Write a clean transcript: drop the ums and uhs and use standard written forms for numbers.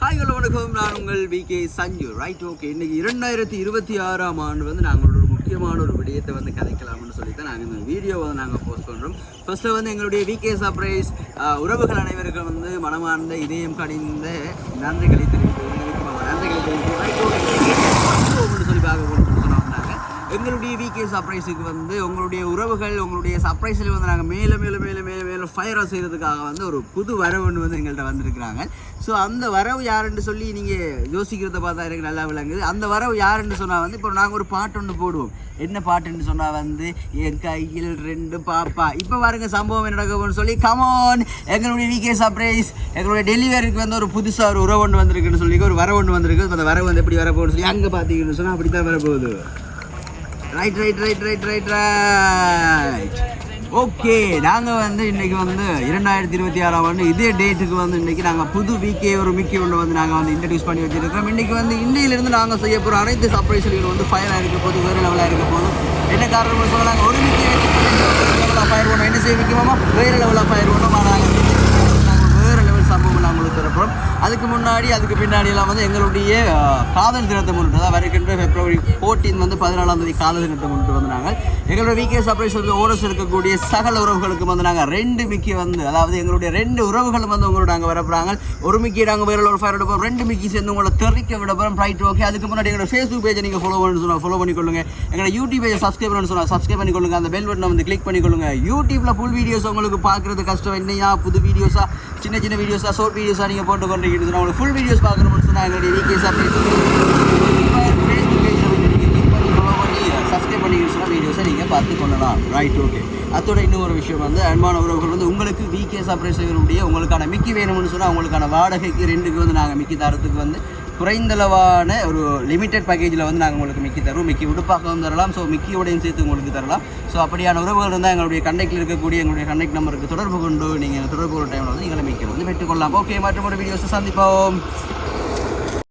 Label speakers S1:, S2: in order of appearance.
S1: Hi hello வணக்கம், நான் உங்கள் விகே சஞ்சு. Right, okay. இன்னைக்கு 2026ஆம் ஆண்டு வந்து நாங்கள் ஒரு முக்கியமான ஒரு விடயத்தை வந்து கதைக்கலாம்னு சொல்லி தான் நாங்கள் இந்த வீடியோவை நாங்கள் போஸ்ட் பண்ணுறோம். ஃபர்ஸ்ட்டில் வந்து எங்களுடைய விகே சர்ப்ரைஸ் உறவுகள் அனைவருக்கும் வந்து மனமார்ந்த இதயம் கடிந்த நன்றிகளை தெரிவித்து ரைட், ஓகே சொல்லி பார்க்க போகிறோம். எங்களுடைய விகே சர்ப்ரைஸுக்கு வந்து உங்களுடைய உறவுகள் உங்களுடைய சர்ப்ரைஸில் வந்து நாங்கள் மேலே ஃபயராக செய்கிறதுக்காக வந்து ஒரு புது வரவுன்னு வந்து எங்கள்கிட்ட வந்திருக்கிறாங்க. ஸோ அந்த வரவு யாருன்னு சொல்லி நீங்கள் யோசிக்கிறத பார்த்தா எனக்கு நல்லா விளங்குது. அந்த வரவு யாருன்னு சொன்னால் வந்து இப்போ நாங்கள் ஒரு பாட்டு ஒன்று போடுவோம். என்ன பாட்டுன்னு சொன்னால் வந்து என் கையில் 2 பாப்பா. இப்போ பாருங்க சம்பவம் என்ன நடக்கும்னு சொல்லி கமான். எங்களுடைய விகே சர்ப்ரைஸ் எங்களுடைய டெலிவரிக்கு வந்து ஒரு புதுசாக ஒரு உறவு ஒன்று வந்திருக்குன்னு சொல்லி ஒரு வரவு ஒன்று வந்திருக்கு. அந்த வரவு வந்து எப்படி வரப்போகுதுன்னு சொல்லி அங்கே பார்த்தீங்கன்னு சொன்னால் அப்படி தான் வரப்போகுது. Right okay. நாங்கள் வந்து இன்றைக்கி வந்து 2026ஆம் ஆண்டு இதே டேட்டுக்கு வந்து இன்றைக்கி நாங்கள் புது விகே ஒரு மிக்கி ஒன்று வந்து நாங்கள் வந்து இன்ட்ரடியூஸ் பண்ணி வச்சுருக்கோம். இன்றைக்கி வந்து இன்னையிலேருந்து நாங்கள் செய்ய போகிற அனைத்து சர்ப்ரைஸ்களும் வந்து ஃபயராக இருக்க போது, வேறு லெவலாக இருக்க போதும். என்ன காரணம்னு சொன்னால் நாங்கள் ஒரு மிக்கி லெவலாக ஃபயர் பண்ணோம். என்ன செய்ய முக்கியமாக வேறு லெவலாக ஃபயர் பண்ணோம். நாங்கள் வேறு லெவல் சம்பவம் நாங்கள் உங்களுக்கு தரப்போம். அதுக்கு முன்னாடி அதுக்கு பின்னாடியெல்லாம் வந்து எங்களுடைய காதல் தினத்தை முன்னிட்டு தான் வருகின்ற February 14 வந்து 14ஆம் தேதி காதல் தினத்தை முன்னிட்டு வந்து நாங்கள் எங்களுடைய விகே சர்ப்ரைஸ் வந்து ஓனர்ஸ் இருக்கக்கூடிய சகல உறவுகளுக்கு வந்து நாங்கள் 2 மிக்கி வந்து, அதாவது எங்களுடைய 2 உறவுகளும் வந்து உங்களோட நாங்கள் வரப்போகிறாங்க. ஒரு மிக்கி நாங்கள் வேறு ஒரு ஃபயர் எடுப்போம், 2 மிக்கி சேர்ந்து உங்களை தெரிவிக்க விட போகிறோம். Right, okay. அதுக்கு முன்னாடி எங்களோட ஃபேஸ்புக் பேஜை நீங்கள் ஃபாலோ பண்ணிக்கொள்ளுங்க. எங்களோட யூடியூப் பேஜை சப்ஸ்கிரைப் பண்ணணும்னு சொன்னால் சப்ஸ்கிரைப் பண்ணிக்கொள்ளுங்க. அந்த பெல் பட்டனை வந்து கிளிக் பண்ணிக்கொள்ளுங்க. யூடியூப்பில் ஃபுல் வீடியோஸ் உங்களுக்கு பார்க்குறது கஷ்டம். என்னையா புது வீடியோஸாக சின்ன வீடியோஸாக ஷார்ட் வீடியோஸாக நீங்கள் போட்டு கொண்டிருக்கிறது. உங்களுக்கு ஃபுல் வீடியோஸ் பார்க்கணும்னு சொன்னால் எங்களுடைய விகே சர்ப்ரைஸ் ஃபேஸ்புக் பேஜில் வந்து நீங்கள் கிளிக் பண்ணி ஃபாலோ பண்ணி சப்ஸ்கிரைப் பண்ணிக்கிட்டு சொன்னால் வீடியோஸை நீங்கள் பார்த்து கொள்ளலாம். Right, okay. அதோட இன்னொரு விஷயம் வந்து அன்பான உறவுகள் வந்து உங்களுக்கு விகே சர்ப்ரைஸ் செய்யக்கூடிய உங்களுக்கான மிக்கி வேணும்னு சொன்னால் உங்களுக்கான வாடகைக்கு 2க்கு வந்து நாங்கள் மிக்கி தரத்துக்கு வந்து குறைந்தளவான ஒரு லிமிட்டட் பேக்கேஜில் வந்து நாங்கள் உங்களுக்கு மிக்கி தருவோம். மிக்கி உடுப்பாகவும் தரலாம், ஸோ மிக்கியோடையும் சேர்த்து உங்களுக்கு தரலாம். ஸோ அப்படியான உறவுகள் இருந்தால் எங்களுடைய கண்டெக்டில் இருக்கக்கூடிய எங்களுடைய கண்டெக்ட் நம்பருக்கு தொடர்பு கொண்டு நீங்கள் தொடர்பு கொண்ட டைமில் வந்து நீங்களை மிக்கி வந்து பெற்றுக்கொள்ளலாம். ஓகே, மற்றும் ஒரு வீடியோஸை சந்திப்போம்.